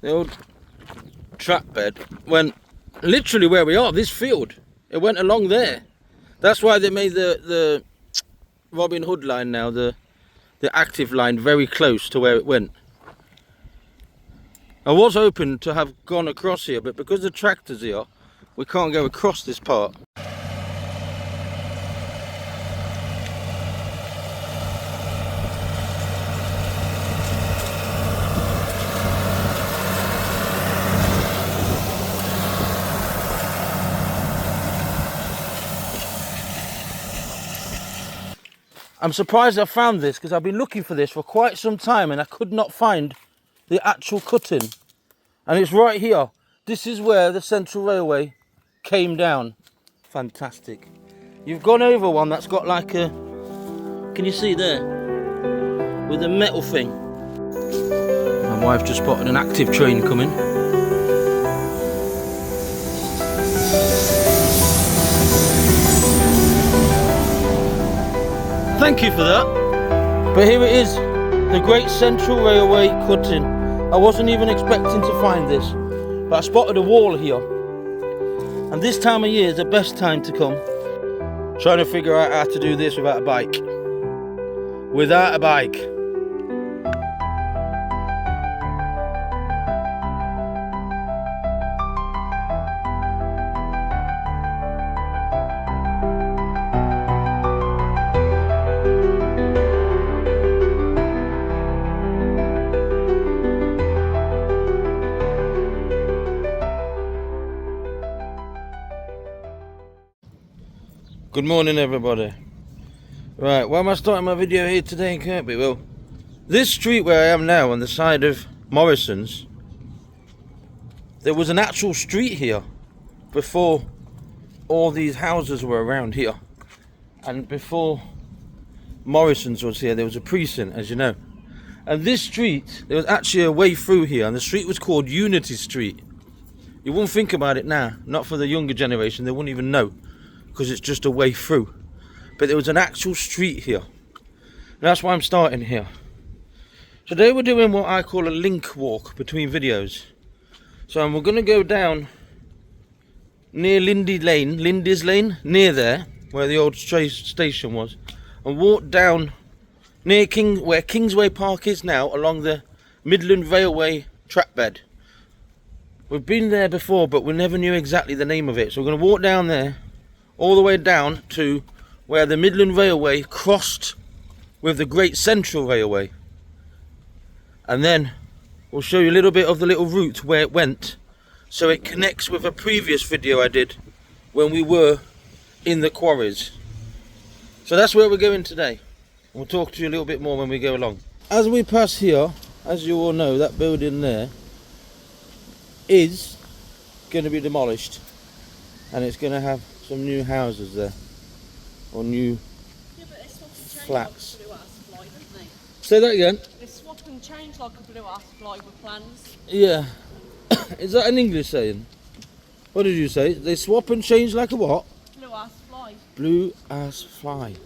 The old track bed went literally where we are, this field. It went along there. That's why they made the Robin Hood line now, the active line, very close to where it went. I was hoping to have gone across here, but because the tractor's here, we can't go across this part. I'm surprised I found this because I've been looking for this for quite some time and I could not find the actual cutting. And it's right here. This is where the Central Railway came down. Fantastic. You've gone over one that's got like a, can you see there? With a metal thing. My wife just spotted an active train coming. Thank you for that. But here it is, the Great Central Railway cutting. I wasn't even expecting to find this, but I spotted a wall here. And this time of year is the best time to come. Trying to figure out how to do this without a bike. Without a bike. Good morning everybody. Right, why am I starting my video here today in Kirkby? Well, this street where I am now on the side of Morrison's, there was an actual street here before all these houses were around here. And before Morrison's was here, there was a precinct, as you know. And this street, there was actually a way through here, and the street was called Unity Street. You wouldn't think about it now, not for the younger generation, they wouldn't even know. Because it's just a way through, but there was an actual street here. And that's why I'm starting here. Today we're doing what I call a link walk between videos. So we're going to go down near Lindy's Lane, near there where the old station was, and walk down near where Kingsway Park is now, along the Midland Railway track bed. We've been there before, but we never knew exactly the name of it, so we're going to walk down there all the way down to where the Midland Railway crossed with the Great Central Railway. And then we'll show you a little bit of the little route where it went, so it connects with a previous video I did when we were in the quarries. So that's where we're going today. We'll talk to you a little bit more when we go along. As we pass here, as you all know, that building there is going to be demolished, and it's going to have some new houses there, or new flats. Like a blue ass fly, don't they? Say that again. They swap and change like a blue ass fly with plans. Yeah. Is that an English saying? What did you say? They swap and change like a what? Blue ass fly. Blue ass fly.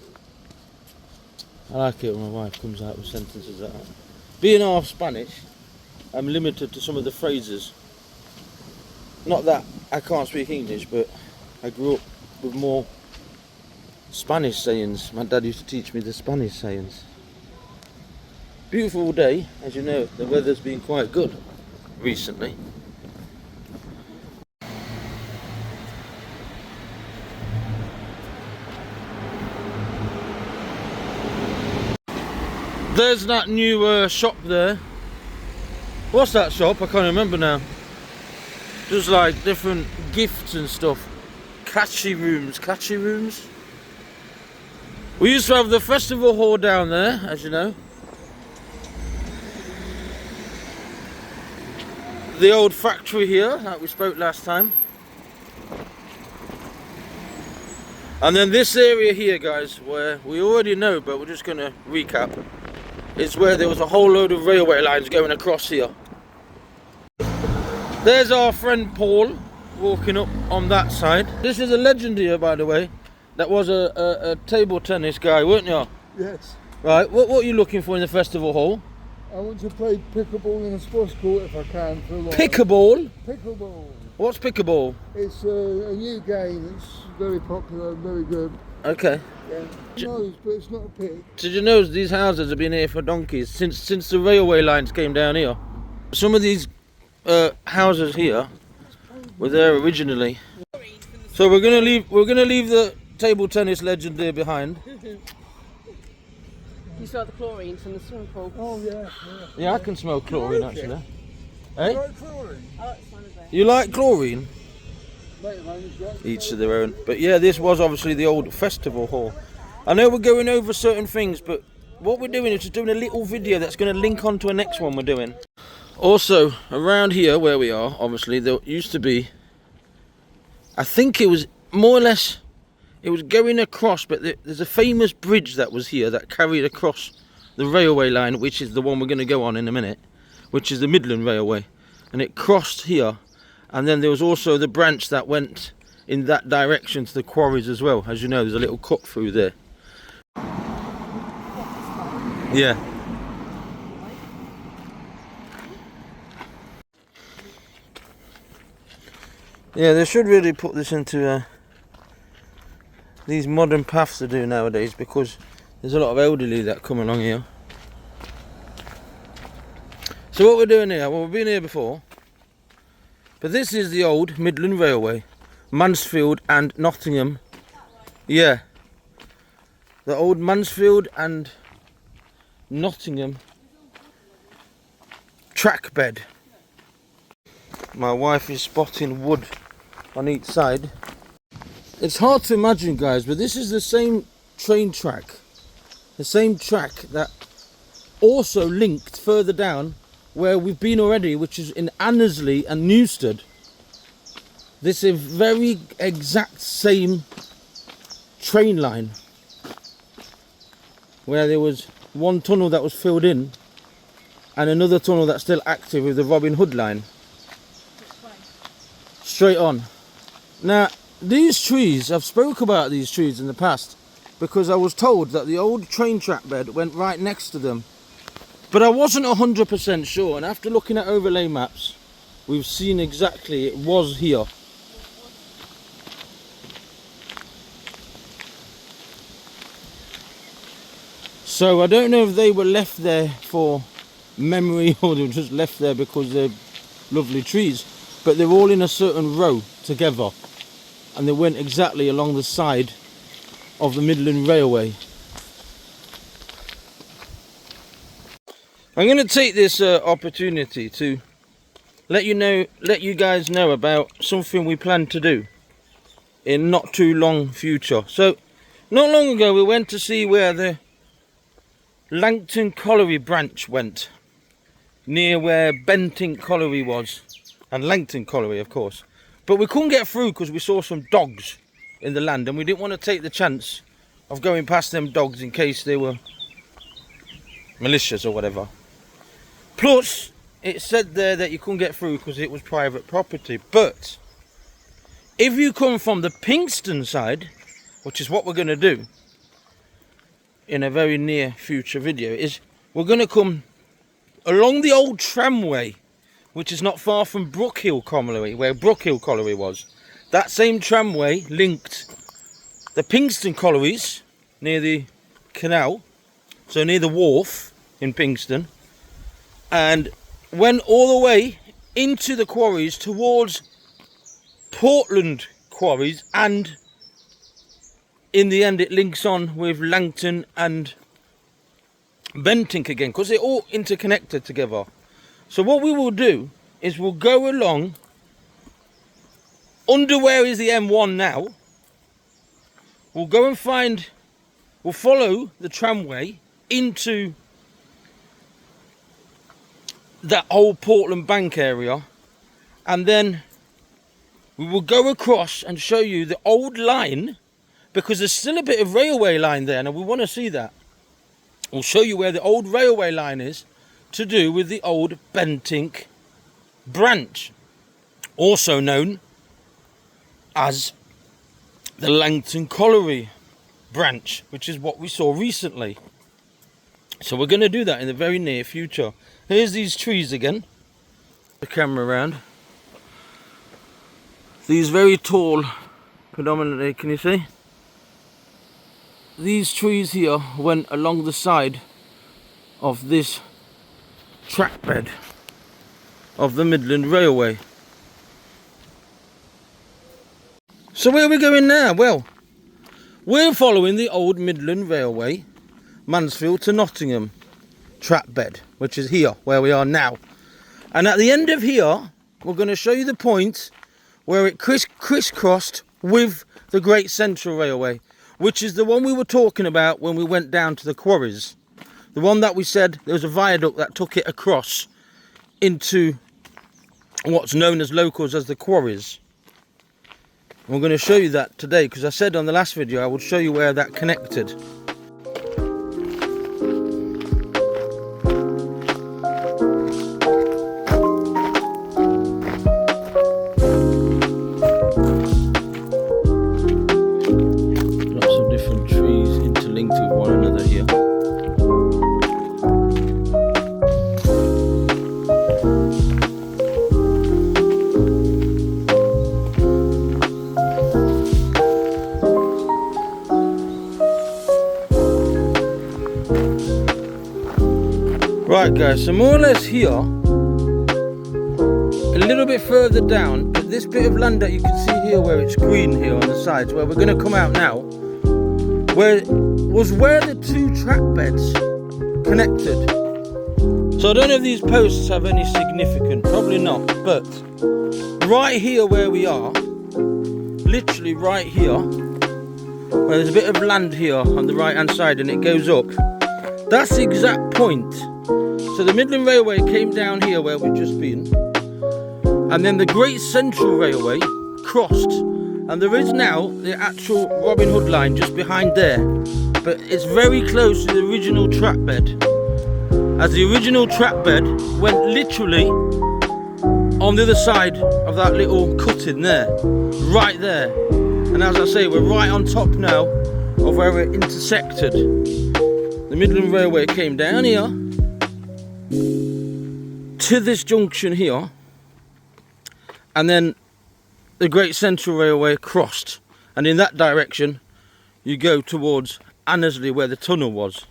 I like it when my wife comes out with sentences like that. Being half Spanish, I'm limited to some of the phrases. Not that I can't speak English, but I grew up with more Spanish sayings. My dad used to teach me the Spanish sayings. Beautiful day, as you know, the weather's been quite good recently. There's that new shop there. What's that shop? I can't remember now. Just like different gifts and stuff. 𝐇𝐎𝐏 rooms. We used to have the festival hall down there, as you know. The old factory here that we spoke last time. And then this area here, guys, where we already know, but we're just going to recap. It's where there was a whole load of railway lines going across here. There's our friend Paul walking up on that side. This is a legend here, by the way. That was a table tennis guy, weren't you? Yes. Right, what are you looking for in the festival hall? I want to play pickleball in a sports court if I can for a while. Pickleball? Pickleball. What's pickleball? It's a new game. It's very popular and very good. Okay. Yeah. Nose, but it's not a pick. Did you know these houses have been here for donkeys since the railway lines came down here? Some of these houses here were there originally. So we're gonna leave the table tennis legend there behind. You smell the chlorine from the swimming pool. Oh yeah. Yeah, I can smell chlorine actually. Eh? You like chlorine? I like the smell of it. You like chlorine? Mate of mine has got Each to their own. But yeah, this was obviously the old festival hall. I know we're going over certain things, but what we're doing is just doing a little video that's going to link on to a next one we're doing. Also, around here where we are, obviously, there used to be, I think it was more or less, it was going across, but there's a famous bridge that was here that carried across the railway line, which is the one we're going to go on in a minute, which is the Midland Railway. And it crossed here, and then there was also the branch that went in that direction to the quarries as well. As you know, there's a little cut through there. Yeah. Yeah, they should really put this into these modern paths to do nowadays, because there's a lot of elderly that come along here. So what we're doing here, well, we've been here before, but this is the old Midland Railway, Mansfield and Nottingham. Yeah, the old Mansfield and Nottingham track bed. My wife is spotting wood on each side. It's hard to imagine, guys, but this is the same train track, the same track that also linked further down where we've been already, which is in Annesley and Newstead. This is very exact same train line, where there was one tunnel that was filled in and another tunnel that's still active with the Robin Hood line. Straight on. Now, these trees, I've spoke about these trees in the past because I was told that the old train track bed went right next to them. But I wasn't 100% sure, and after looking at overlay maps, we've seen exactly it was here. So I don't know if they were left there for memory or they were just left there because they're lovely trees, but they're all in a certain row together, and they went exactly along the side of the Midland Railway. I'm going to take this opportunity to let you guys know about something we plan to do in not too long future. So, not long ago we went to see where the Langton Colliery branch went, near where Bentinck Colliery was, and Langton Colliery, of course. But we couldn't get through because we saw some dogs in the land, and we didn't want to take the chance of going past them dogs in case they were malicious or whatever. Plus, it said there that you couldn't get through because it was private property. But if you come from the Pinkston side, which is what we're going to do in a very near future video, is we're going to come along the old tramway, which is not far from Brookhill Colliery, where Brookhill Colliery was. That same tramway linked the Pinkston collieries near the canal, so near the wharf in Pinkston, and went all the way into the quarries towards Portland quarries, and in the end it links on with Langton and Bentinck again, because they're all interconnected together. So what we will do is we'll go along under where is the M1 now. We'll go and we'll follow the tramway into that old Portland Bank area, and then we will go across and show you the old line, because there's still a bit of railway line there and we want to see that. We'll show you where the old railway line is, to do with the old Bentinck branch, also known as the Langton Colliery branch, which is what we saw recently. So we're going to do that in the very near future. Here's these trees again. The camera around. These very tall, predominantly, can you see? These trees here went along the side of this track bed of the Midland Railway. So where are we going now? Well, we're following the old Midland Railway, Mansfield to Nottingham track bed, which is here where we are now. And at the end of here, we're going to show you the point where it crisscrossed with the Great Central Railway, which is the one we were talking about when we went down to the quarries. The one that we said there was a viaduct that took it across into what's known as locals as the quarries. I'm going to show you that today because I said on the last video I would show you where that connected. Lots of different trees interlinked with one another here. Right guys, so more or less here, a little bit further down, this bit of land that you can see here where it's green here on the sides, where we're going to come out now, where the two track beds connected. So I don't know if these posts have any significance, probably not, but right here where we are, literally right here, where there's a bit of land here on the right hand side and it goes up, that's the exact point. So the Midland Railway came down here where we've just been, and then the Great Central Railway crossed, and there is now the actual Robin Hood line just behind there, but it's very close to the original track bed, as the original track bed went literally on the other side of that little cutting there, right there. And as I say, we're right on top now of where it intersected. The Midland Railway came down here to this junction here, and then the Great Central Railway crossed, and in that direction you go towards Annesley where the tunnel was.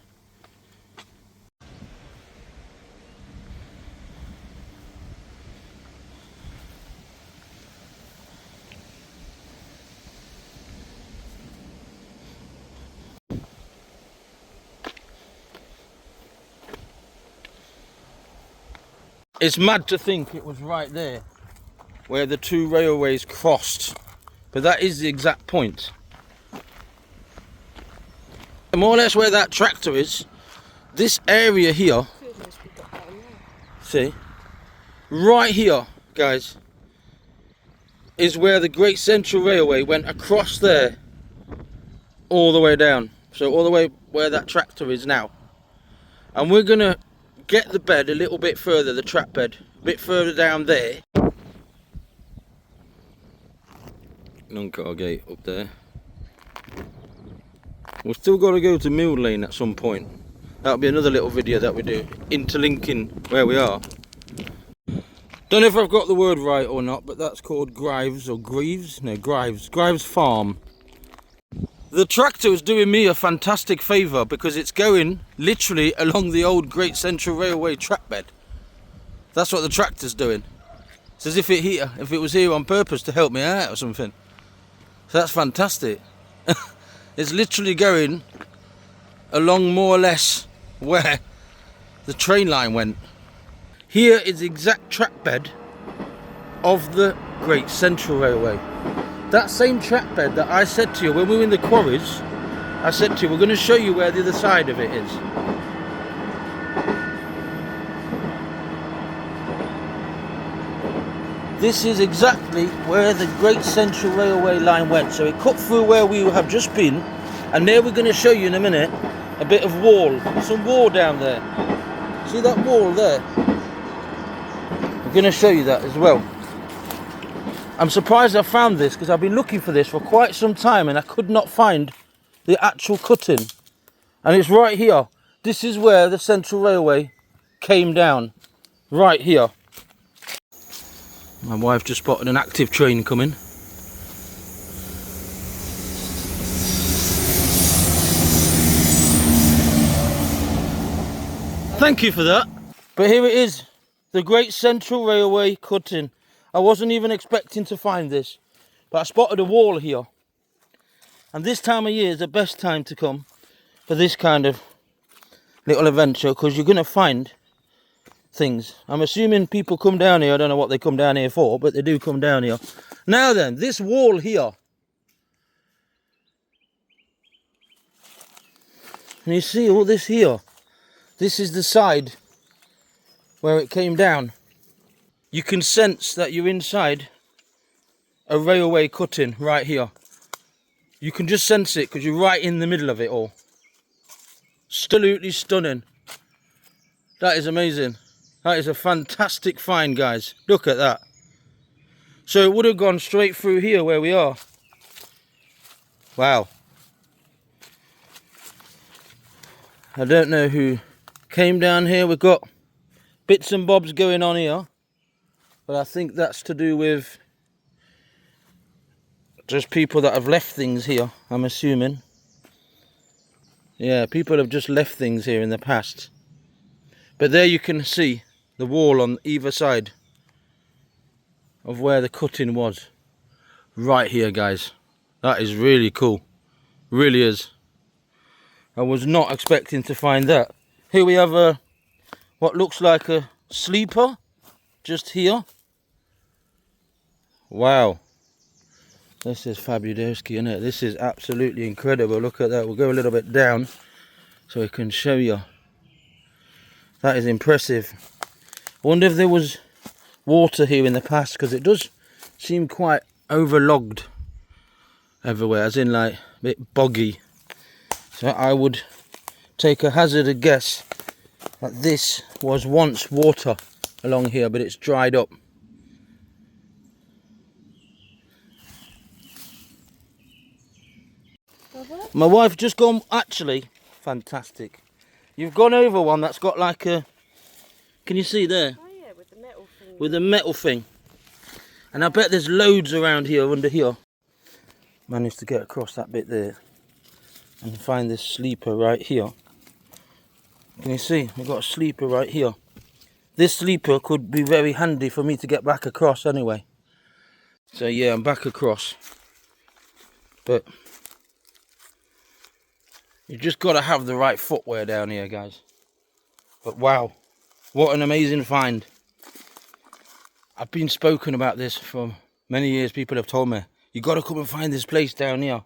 It's mad to think it was right there where the two railways crossed, but that is the exact point. And more or less where that tractor is, this area here, see, right here guys, is where the Great Central Railway went across there all the way down, so all the way where that tractor is now. And we're gonna get the bed a little bit further, the track bed, a bit further down there. Non-car gate up there. We've still got to go to Mill Lane at some point. That'll be another little video that we do, interlinking where we are. Don't know if I've got the word right or not, but that's called Grives or Greaves? No, Grives Farm. The tractor is doing me a fantastic favour because it's going literally along the old Great Central Railway track bed. That's what the tractor's doing. It's as if it was here on purpose to help me out or something. So that's fantastic. It's literally going along more or less where the train line went. Here is the exact track bed of the Great Central Railway. That same track bed that I said to you when we were in the quarries, I said to you, we're going to show you where the other side of it is. This is exactly where the Great Central Railway line went. So it cut through where we have just been, and there we're going to show you in a minute a bit of wall, some wall down there. See that wall there? We're going to show you that as well. I'm surprised I found this because I've been looking for this for quite some time and I could not find the actual cutting. And it's right here. This is where the Central Railway came down, right here. My wife just spotted an active train coming. Thank you for that. But here it is, the Great Central Railway cutting. I wasn't even expecting to find this, but I spotted a wall here. And this time of year is the best time to come for this kind of little adventure, because you're going to find things. I'm assuming people come down here. I don't know what they come down here for, but they do come down here. Now then, this wall here. And you see all this here. This is the side where it came down. You can sense that you're inside a railway cutting right here. You can just sense it because you're right in the middle of it all. Absolutely stunning. That is amazing. That is a fantastic find, guys. Look at that. So it would have gone straight through here where we are. Wow. I don't know who came down here. We've got bits and bobs going on here, but I think that's to do with just people that have left things here, I'm assuming. Yeah, people have just left things here in the past. But there you can see the wall on either side of where the cutting was. Right here, guys. That is really cool. Really is. I was not expecting to find that. Here we have a what looks like a sleeper just here. Wow. This is fabulous, isn't it? This is absolutely incredible. Look at that. We'll go a little bit down so I can show you. That is impressive. I wonder if there was water here in the past, because it does seem quite overlogged everywhere, as in like a bit boggy. So I would take a hazardous guess that this was once water along here, but it's dried up. My wife just gone, actually, fantastic. You've gone over one that's got like a, can you see there? Oh yeah, with the metal thing. With the metal thing. And I bet there's loads around here, under here. Managed to get across that bit there and find this sleeper right here. Can you see? We've got a sleeper right here. This sleeper could be very handy for me to get back across anyway. So yeah, I'm back across. But you've just got to have the right footwear down here, guys. But wow, what an amazing find. I've been spoken about this for many years. People have told me, you got to come and find this place down here.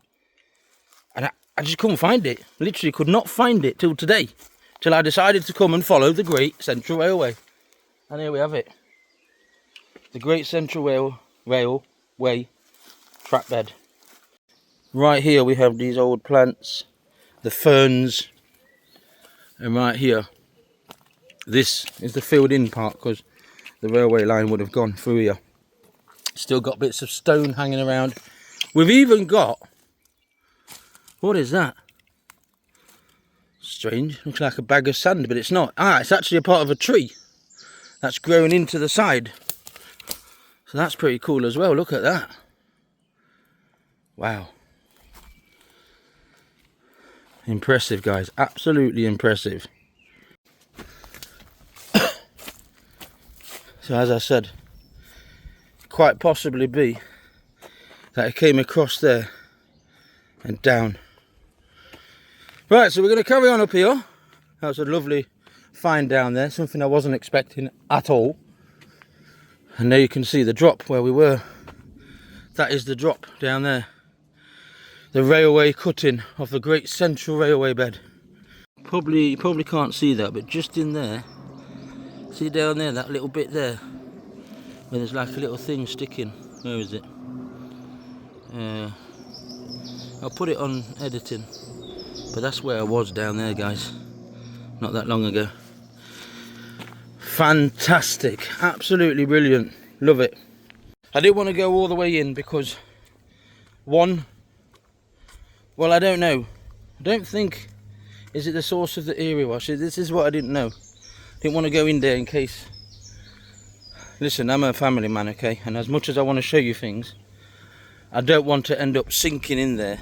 And I just couldn't find it. Literally could not find it till today. Till I decided to come and follow the Great Central Railway. And here we have it. The Great Central Railway track bed. Right here we have these old plants. The ferns. And right here, this is the filled in part, because the railway line would have gone through here. Still got bits of stone hanging around. We've even got, what is that? Strange, looks like a bag of sand, but it's not. Ah, it's actually a part of a tree that's growing into the side. So that's pretty cool as well. Look at that. Wow. Impressive, guys. Absolutely impressive. So as I said, quite possibly be that it came across there and down. Right, so we're going to carry on up here. That was a lovely find down there, something I wasn't expecting at all. And there you can see the drop where we were. That is the drop down there. The railway cutting of the Great Central Railway bed. You probably can't see that, but just in there, see down there, that little bit there, where there's like a little thing sticking. Where is it? I'll put it on editing. But that's where I was down there, guys, not that long ago. Fantastic, absolutely brilliant, love it. I didn't want to go all the way in because one, well, I don't know, I don't think Is it the source of the area wash? This is what I didn't know. Didn't want to go in there in case. Listen, I'm a family man, okay? And as much as I want to show you things, I don't want to end up sinking in there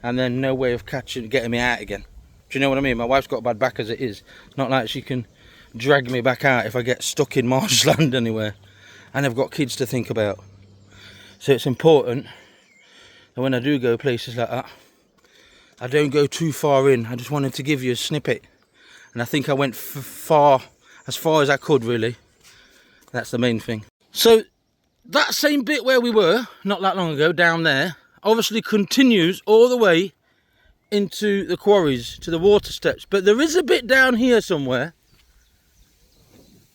and then no way of getting me out again. Do you know what I mean? My wife's got a bad back as it is. It's not like she can drag me back out if I get stuck in marshland anywhere. And I've got kids to think about. So it's important that when I do go places like that, I don't go too far in. I just wanted to give you a snippet. And I think I went as far as I could, really. That's the main thing. So that same bit where we were not that long ago, down there, obviously continues all the way into the quarries, to the water steps. But there is a bit down here somewhere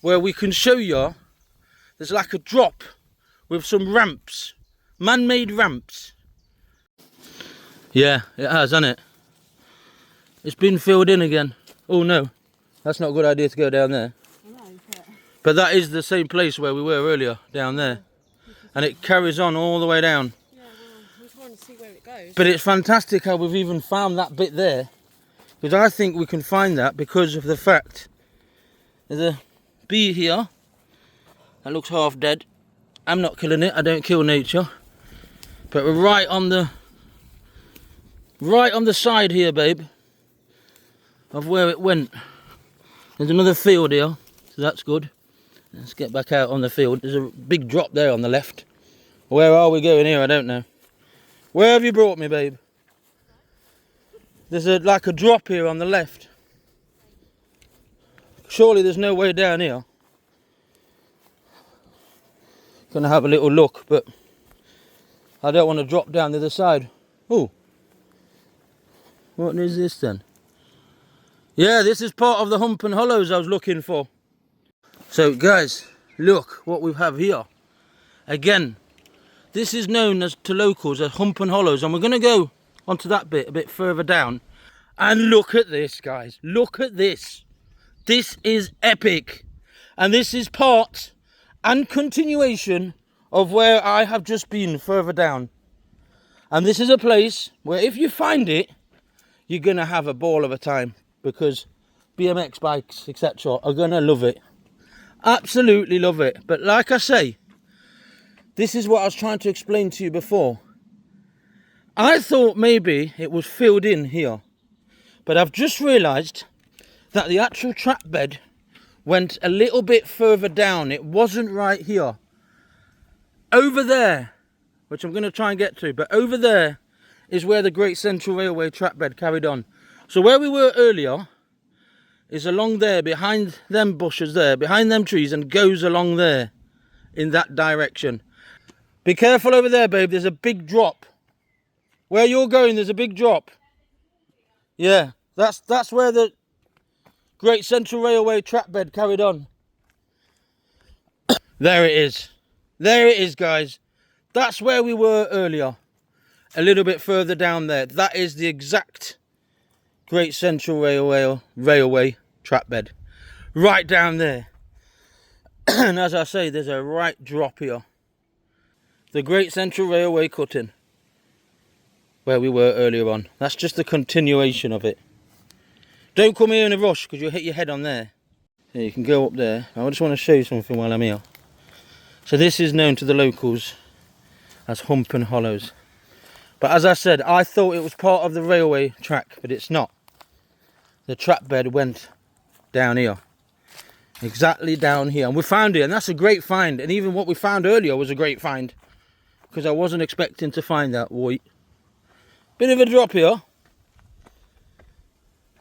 where we can show you. There's like a drop with some ramps, man-made ramps. Yeah, it has, hasn't it? It's been filled in again. Oh no, that's not a good idea to go down there. But that is the same place where we were earlier, down there. And it carries on all the way down. Yeah, well, I'm trying to see where it goes. But it's fantastic how we've even found that bit there. Because I think we can find that because of the fact there's a bee here that looks half dead. I'm not killing it, I don't kill nature. But we're right on the side here, babe, of where it went. There's another field here, so that's good. Let's get back out on the field. There's a big drop there on the left. Where are we going here? I don't know. Where have you brought me, babe? There's like a drop here on the left. Surely there's no way down here. Gonna have a little look, but I don't want to drop down the other side. Oh, what is this then? Yeah, this is part of the hump and hollows I was looking for. So guys, look what we have here. Again, this is known as to locals as hump and hollows, and we're going to go onto that bit a bit further down. And look at this, guys. Look at this. This is epic. And this is part and continuation of where I have just been further down. And this is a place where if you find it, you're going to have a ball of a time, because BMX bikes, etc. are going to love it. Absolutely love it. But like I say, this is what I was trying to explain to you before. I thought maybe it was filled in here, but I've just realised that the actual trap bed went a little bit further down. It wasn't right here. Over there, which I'm going to try and get to, but over there is where the Great Central Railway trap bed carried on. So where we were earlier is along there, behind them bushes there, behind them trees, and goes along there in that direction. Be careful over there, babe, there's a big drop. Where you're going, there's a big drop. Yeah, that's where the Great Central Railway trap bed carried on. There it is. There it is, guys. That's where we were earlier. A little bit further down there. That is the exact Great Central Railway trap bed. Right down there. And as I say, there's a right drop here. The Great Central Railway cutting. Where we were earlier on. That's just the continuation of it. Don't come here in a rush, because you'll hit your head on there. Yeah, you can go up there. I just want to show you something while I'm here. So this is known to the locals as hump and hollows. But as I said, I thought it was part of the railway track, but it's not. The trap bed went down here. Exactly down here. And we found it, and that's a great find. And even what we found earlier was a great find, because I wasn't expecting to find that white. Bit of a drop here.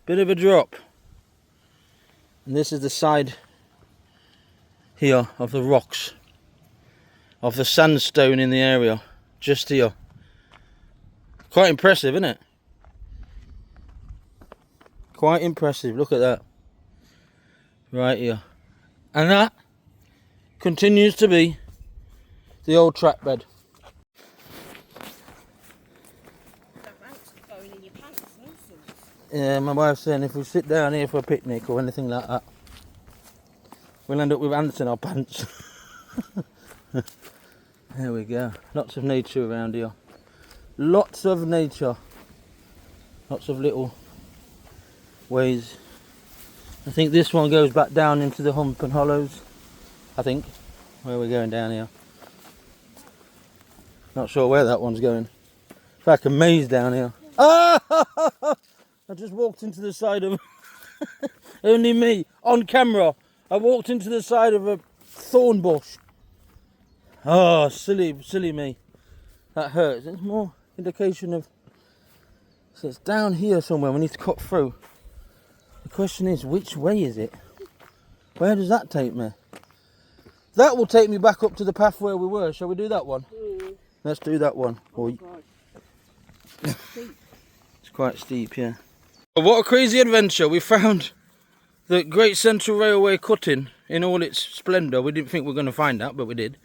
Bit of a drop. And this is the side here of the rocks, of the sandstone in the area, just here. Quite impressive, isn't it? Quite impressive, look at that. Right here. And that continues to be the old track bed. Yeah, my wife's saying if we sit down here for a picnic or anything like that, we'll end up with ants in our pants. There we go. Lots of nature around here. Lots of nature. Lots of little ways. I think this one goes back down into the hump and hollows. I think where we're going down here. Not sure where that one's going. It's like a maze down here. Ah! I just walked into the side of only me on camera. I walked into the side of a thorn bush. Oh, silly me. That hurts. It's more indication of. So it's down here somewhere. We need to cut through. The question is, which way is it? Where does that take me? That will take me back up to the path where we were. Shall we do that one? Mm. Let's do that one. Oh, God. It's quite steep, yeah. But what a crazy adventure. We found the Great Central Railway cutting in all its splendour. We didn't think we were going to find that, but we did.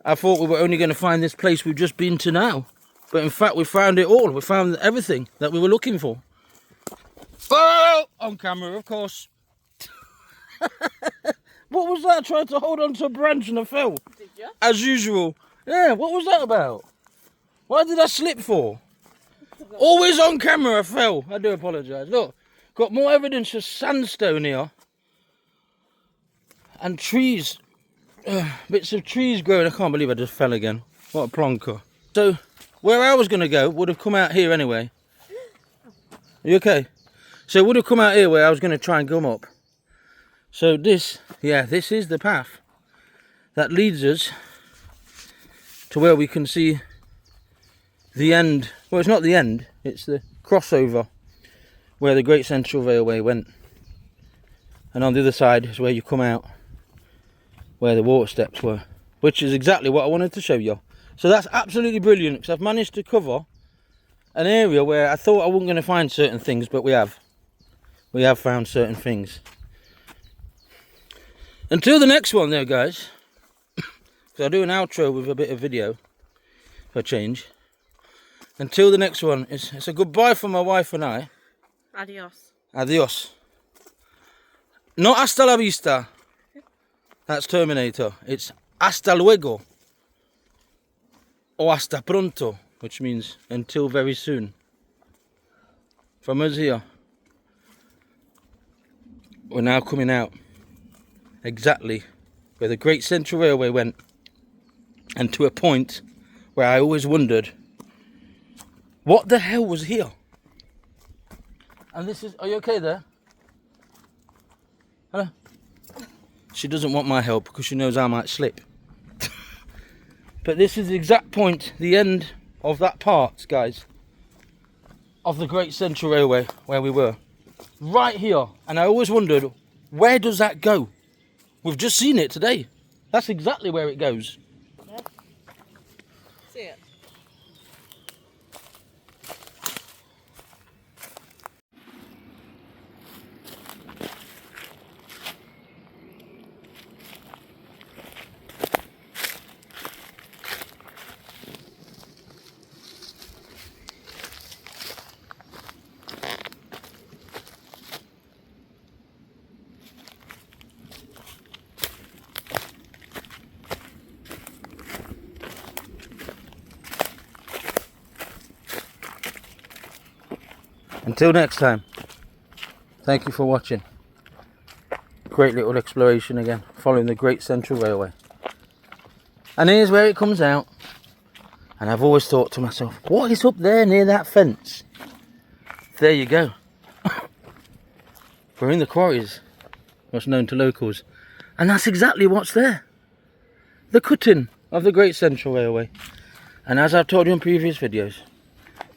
I thought we were only going to find this place we've just been to now. But in fact, we found it all. We found everything that we were looking for. Oh! On camera, of course. What was that? I tried to hold on to a branch and I fell. Did you? As usual. Yeah, what was that about? Why did I slip for? Always on camera, I fell. I do apologise. Look, got more evidence of sandstone here. And trees. Bits of trees growing. I can't believe I just fell again. What a plonker. So, where I was going to go would have come out here anyway. Are you okay? So it would have come out here where I was going to try and come up. So this, yeah, this is the path that leads us to where we can see the end. Well, it's not the end, it's the crossover where the Great Central Railway went. And on the other side is where you come out, where the water steps were, which is exactly what I wanted to show you. So that's absolutely brilliant, because I've managed to cover an area where I thought I wasn't going to find certain things, but we have. We have found certain things. Until the next one though, guys, because I do an outro with a bit of video for a change. Until the next one, it's a goodbye from my wife and I. Adios. Adios. Not hasta la vista. That's Terminator. It's hasta luego. Or hasta pronto, which means until very soon. From us here. We're now coming out exactly where the Great Central Railway went, and to a point where I always wondered what the hell was here. And this is, are you okay there? Hello? She doesn't want my help because she knows I might slip. But this is the exact point, the end of that part, guys, of the Great Central Railway where we were. Right here. And I always wondered, where does that go? We've just seen it today. That's exactly where it goes. Yeah. See it. Until next time, thank you for watching. Great little exploration again, following the Great Central Railway. And here's where it comes out. And I've always thought to myself, what is up there near that fence? There you go. We're in the quarries, what's known to locals. And that's exactly what's there. The cutting of the Great Central Railway. And as I've told you in previous videos,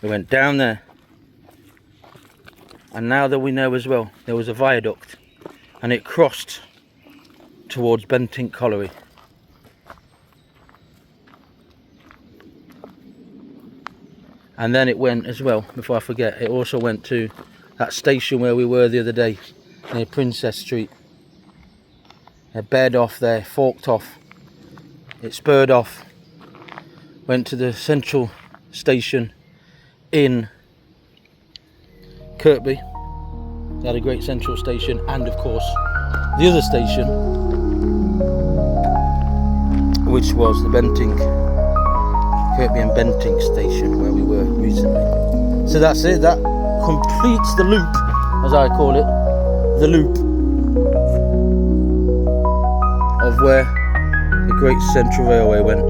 we went down there. And now that we know as well, there was a viaduct and it crossed towards 𝐓𝐇𝐈𝐒. And then it went as well, before I forget, it also went to that station where we were the other day, near Princess Street. It bared off there, forked off, it spurred off, went to the central station in Kirkby. They had a great central station, and of course the other station, which was the Kirkby and 𝐓𝐇𝐈𝐒 station where we were recently. So that's it, that completes the loop as I call it, the loop of where the Great Central Railway went.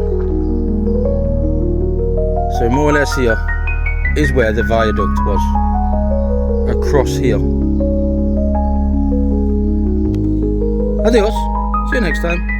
So more or less here is where the viaduct was, across here. Adios, see you next time.